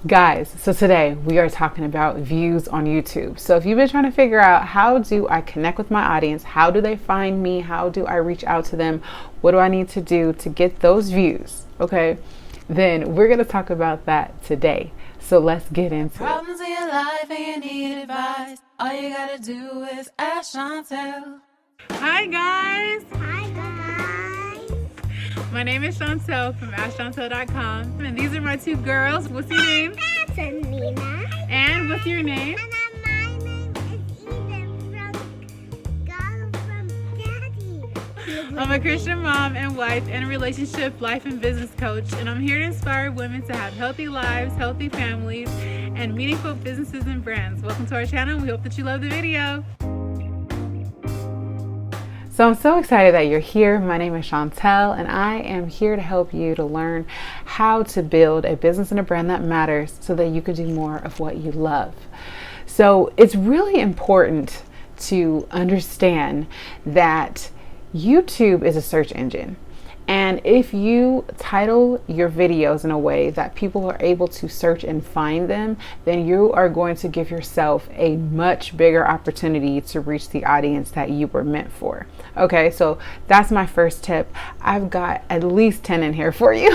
Guys, so today we are talking about views on YouTube. So if you've been trying to figure out how do I connect with my audience, how do they find me, how do I reach out to them, what do I need to do to get those views, okay, then we're going to talk about that today. So let's get into it. Problems in your life and you need advice. All you gotta do is ask Chauntel. Hi guys! Hi guys! My name is Chauntel from AskChauntel.com, and these are my two girls. What's your name? That's Nina. And what's your name? And my name is Eden from Girl from Daddy. I'm a Christian mom and wife and a relationship, life, and business coach, and I'm here to inspire women to have healthy lives, healthy families, and meaningful businesses and brands. Welcome to our channel. We hope that you love the video. So I'm so excited that you're here. My name is Chauntel, and I am here to help you to learn how to build a business and a brand that matters so that you can do more of what you love. So it's really important to understand that YouTube is a search engine. And if you title your videos in a way that people are able to search and find them, then you are going to give yourself a much bigger opportunity to reach the audience that you were meant for. Okay, so that's my first tip. I've got at least 10 in here for you.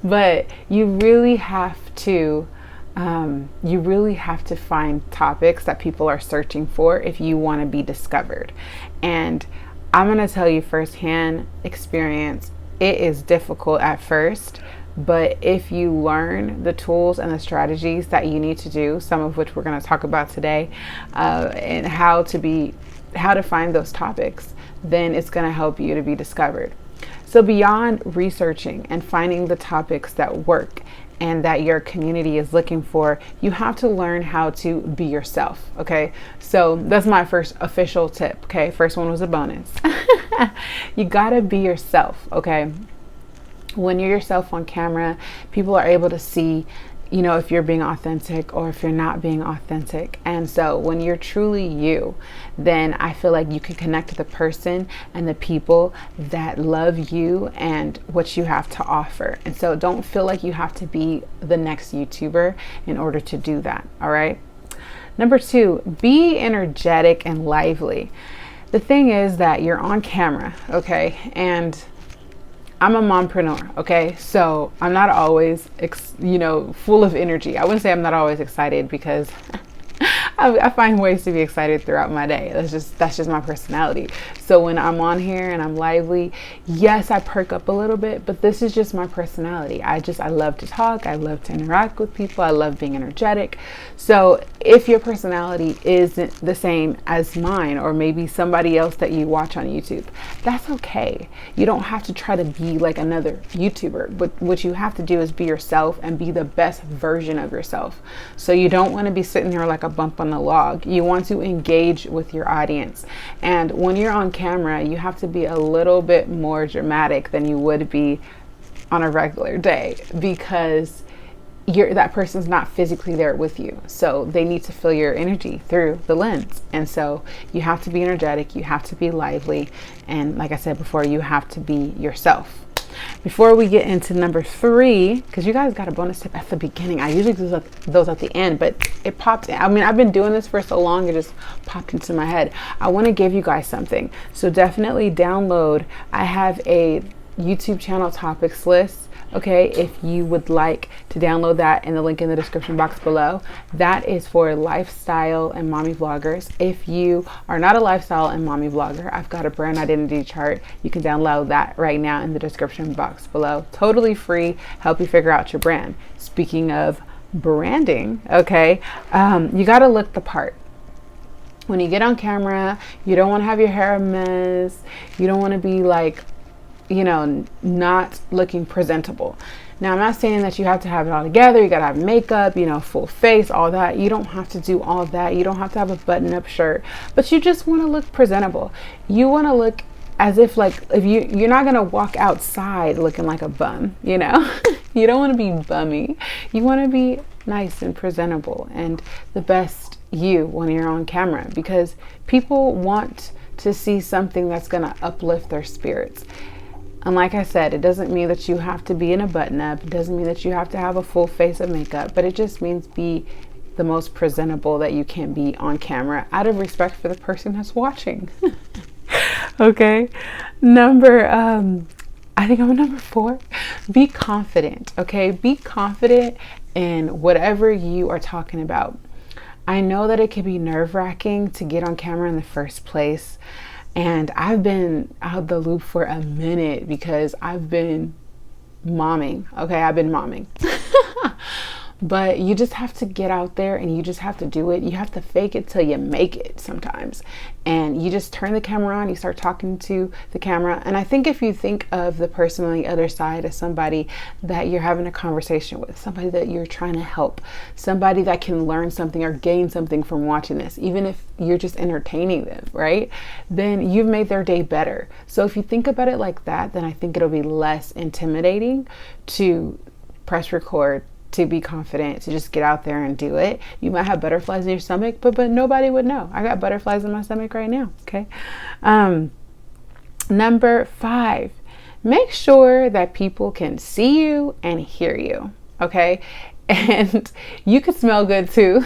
But you really have to find topics that people are searching for if you want to be discovered. And I'm going to tell you firsthand experience, it is difficult at first, but if you learn the tools and the strategies that you need to do, some of which we're going to talk about today, and how to find those topics, then it's going to help you to be discovered. So beyond researching and finding the topics that work and that your community is looking for, you have to learn how to be yourself. Okay, so that's my first official tip. Okay, first one was a bonus. You gotta be yourself. Okay, when you're yourself on camera, people are able to see, you know, if you're being authentic or if you're not being authentic. And so when you're truly you, then I feel like you can connect to the person and the people that love you and what you have to offer. And so don't feel like you have to be the next YouTuber in order to do that. All right. Number two, be energetic and lively. The thing is that you're on camera, okay, and I'm a mompreneur, okay? So I'm not always, full of energy. I wouldn't say I'm not always excited because I find ways to be excited throughout my day. That's just my personality. So when I'm on here and I'm lively, yes, I perk up a little bit, but this is just my personality. I love to talk. I love to interact with people. I love being energetic. So if your personality isn't the same as mine, or maybe somebody else that you watch on YouTube, that's okay. You don't have to try to be like another YouTuber, but what you have to do is be yourself and be the best version of yourself. So you don't want to be sitting there like a bump on the log. You want to engage with your audience. And when you're on camera, you have to be a little bit more dramatic than you would be on a regular day, because that person's not physically there with you. So they need to feel your energy through the lens. And so you have to be energetic, you have to be lively, and like I said before, you have to be yourself. Before we get into number three, because you guys got a bonus tip at the beginning. I usually do those at the end, but it popped in. I mean, I've been doing this for so long, it just popped into my head. I want to give you guys something. So definitely download. I have a YouTube channel topics list. Okay, if you would like to download that, in the link in the description box below. That is for lifestyle and mommy vloggers. If you are not a lifestyle and mommy vlogger, I've got a brand identity chart. You can download that right now in the description box below. Totally free, help you figure out your brand. Speaking of branding, okay, you got to look the part. When you get on camera, you don't want to have your hair a mess. You don't want to be like, not looking presentable. Now, I'm not saying that you have to have it all together. You got to have makeup, full face, all that. You don't have to do all that. You don't have to have a button-up shirt, but you just want to look presentable. You want to look as if you're not going to walk outside looking like a bum, You don't want to be bummy. You want to be nice and presentable and the best you when you're on camera, because people want to see something that's going to uplift their spirits. And like I said, it doesn't mean that you have to be in a button up. It doesn't mean that you have to have a full face of makeup, but it just means be the most presentable that you can be on camera out of respect for the person that's watching. Okay. I think I'm number 4. Be confident. Okay. Be confident in whatever you are talking about. I know that it can be nerve-wracking to get on camera in the first place. And I've been out the loop for a minute because I've been momming. Okay, I've been momming. But you just have to get out there and you just have to do it. You have to fake it till you make it sometimes. And you just turn the camera on, you start talking to the camera. And I think if you think of the person on the other side as somebody that you're having a conversation with, somebody that you're trying to help, somebody that can learn something or gain something from watching this, even if you're just entertaining them, right? Then you've made their day better. So if you think about it like that, then I think it'll be less intimidating to press record, to be confident, to just get out there and do it. You might have butterflies in your stomach, but nobody would know. I got butterflies in my stomach right now. Okay. Number 5, make sure that people can see you and hear you. Okay. And you can smell good too.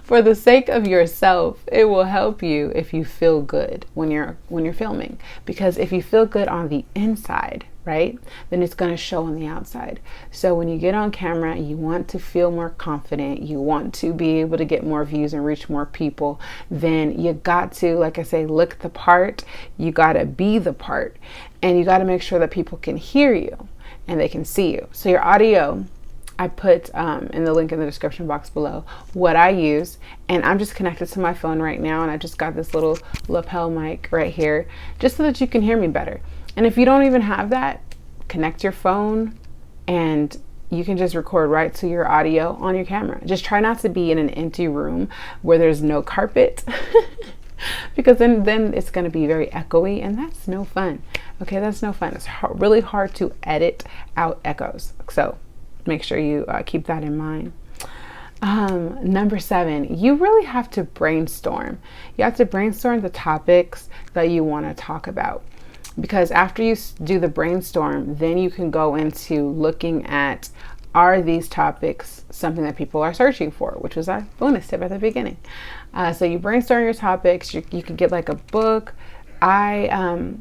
For the sake of yourself, it will help you if you feel good when you're filming, because if you feel good on the inside, right, then it's going to show on the outside. So when you get on camera, you want to feel more confident, you want to be able to get more views and reach more people, then you got to, like I say, look the part, you got to be the part, and you got to make sure that people can hear you and they can see you. So your audio, I put in the link in the description box below what I use, and I'm just connected to my phone right now, and I just got this little lapel mic right here just so that you can hear me better. And if you don't even have that, connect your phone and you can just record right to your audio on your camera. Just try not to be in an empty room where there's no carpet because then it's going to be very echoey, and that's no fun. Okay, that's no fun. It's really hard to edit out echoes. So make sure you keep that in mind. Number 7, you really have to brainstorm. You have to brainstorm the topics that you want to talk about, because after you do the brainstorm, then you can go into looking at, are these topics something that people are searching for, which was our bonus tip at the beginning. So you brainstorm your topics. You could get like a book. I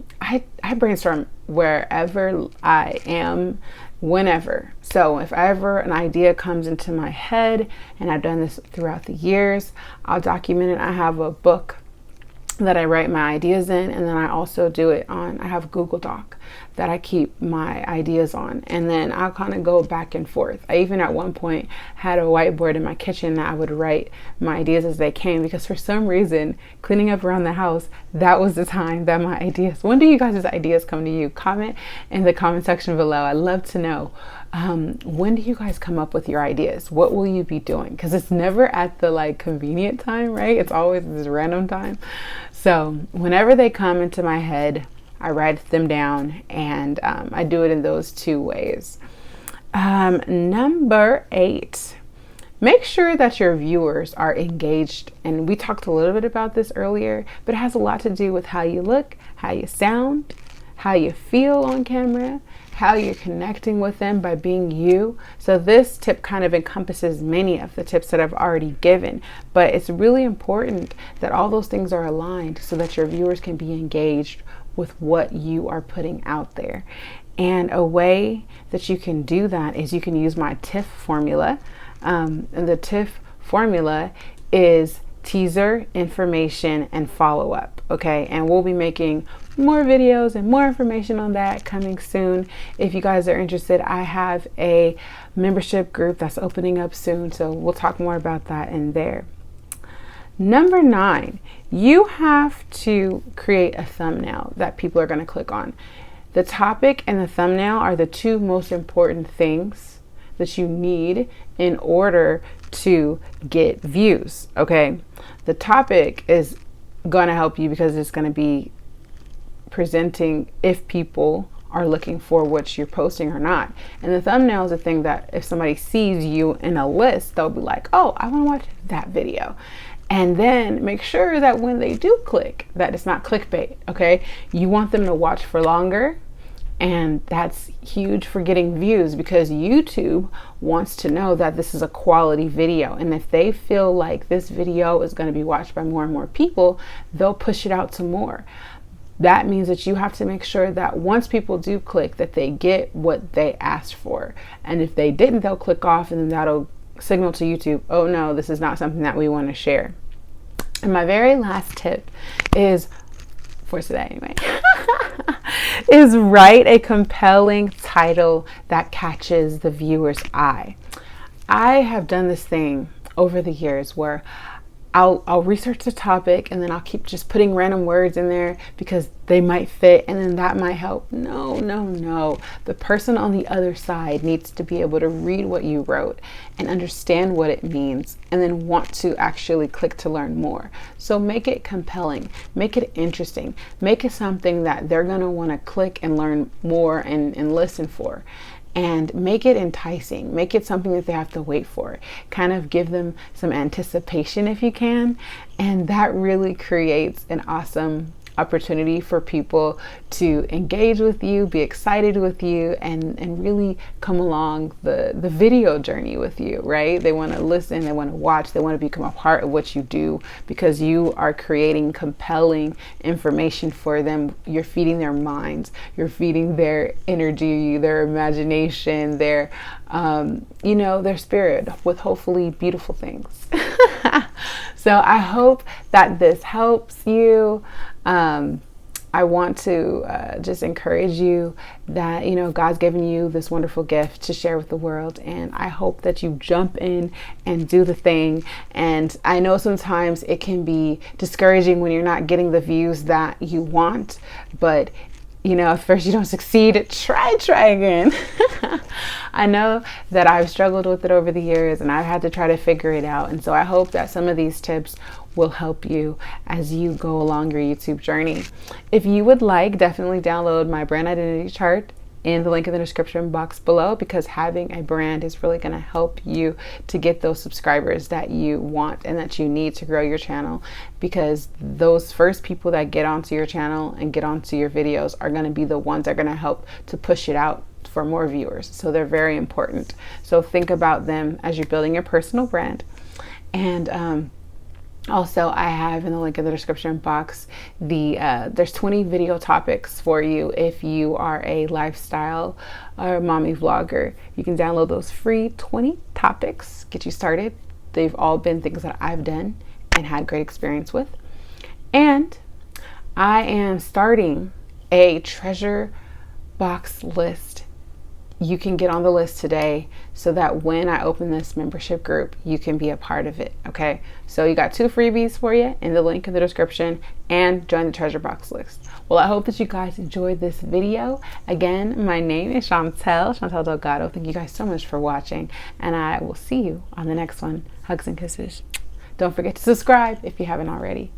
brainstorm wherever I am, whenever. So if ever an idea comes into my head, and I've done this throughout the years, I'll document it. I have a book that I write my ideas in, and then I also do it on, I have Google Doc that I keep my ideas on, and then I'll kind of go back and forth. I even at one point had a whiteboard in my kitchen that I would write my ideas as they came, because for some reason, cleaning up around the house, that was the time that my ideas, when do you guys' ideas come to you? Comment in the comment section below. I'd love to know. When do you guys come up with your ideas? What will you be doing? Because it's never at the like convenient time, right? It's always this random time. So whenever they come into my head, I write them down, and I do it in those 2 ways. Number 8, make sure that your viewers are engaged. And we talked a little bit about this earlier, but it has a lot to do with how you look, how you sound, how you feel on camera, how you're connecting with them by being you. So this tip kind of encompasses many of the tips that I've already given, but it's really important that all those things are aligned so that your viewers can be engaged with what you are putting out there. And a way that you can do that is you can use my TIFF formula. And the TIFF formula is teaser, information, and follow-up. Okay, and we'll be making more videos and more information on that coming soon. If you guys are interested, I have a membership group that's opening up soon, so we'll talk more about that in there. Number 9, you have to create a thumbnail that people are going to click on. The topic and the thumbnail are the 2 most important things that you need in order to get views. Okay, the topic is going to help you because it's going to be presenting if people are looking for what you're posting or not. And the thumbnail is a thing that if somebody sees you in a list, they'll be like, oh, I want to watch that video. And then make sure that when they do click, that it's not clickbait, okay? You want them to watch for longer, and that's huge for getting views, because YouTube wants to know that this is a quality video. And if they feel like this video is going to be watched by more and more people, they'll push it out to more. That means that you have to make sure that once people do click, that they get what they asked for. And if they didn't, they'll click off, and then that'll signal to YouTube, oh no, this is not something that we want to share. And my very last tip is, for today anyway, is write a compelling title that catches the viewer's eye. I have done this thing over the years where I'll research the topic, and then I'll keep just putting random words in there because they might fit, and then that might help. No. The person on the other side needs to be able to read what you wrote and understand what it means, and then want to actually click to learn more. So make it compelling, make it interesting, make it something that they're going to want to click and learn more and listen for. And make it enticing, make it something that they have to wait for. Kind of give them some anticipation if you can. And that really creates an awesome opportunity for people to engage with you, be excited with you, and really come along the video journey with you, right? They want to listen, they want to watch, they want to become a part of what you do, because you are creating compelling information for them. You're feeding their minds, you're feeding their energy, their imagination, their their spirit with hopefully beautiful things. So I hope that this helps you. I want to just encourage you that, God's given you this wonderful gift to share with the world. And I hope that you jump in and do the thing. And I know sometimes it can be discouraging when you're not getting the views that you want, but if first you don't succeed, try again. I know that I've struggled with it over the years, and I've had to try to figure it out. And so I hope that some of these tips will help you as you go along your YouTube journey. If you would like, definitely download my brand identity chart in the link in the description box below, because having a brand is really going to help you to get those subscribers that you want and that you need to grow your channel, because those first people that get onto your channel and get onto your videos are going to be the ones that are going to help to push it out for more viewers. So they're very important. So think about them as you're building your personal brand. And also, I have in the link in the description box there's 20 video topics for you if you are a lifestyle or mommy vlogger. You can download those free 20 topics, get you started. They've all been things that I've done and had great experience with. And I am starting a treasure box list. You can get on the list today so that when I open this membership group, you can be a part of it, okay? So you got 2 freebies for you in the link in the description, and join the treasure box list. Well, I hope that you guys enjoyed this video. Again, my name is Chauntel Delgado. Thank you guys so much for watching, and I will see you on the next one. Hugs and kisses. Don't forget to subscribe if you haven't already.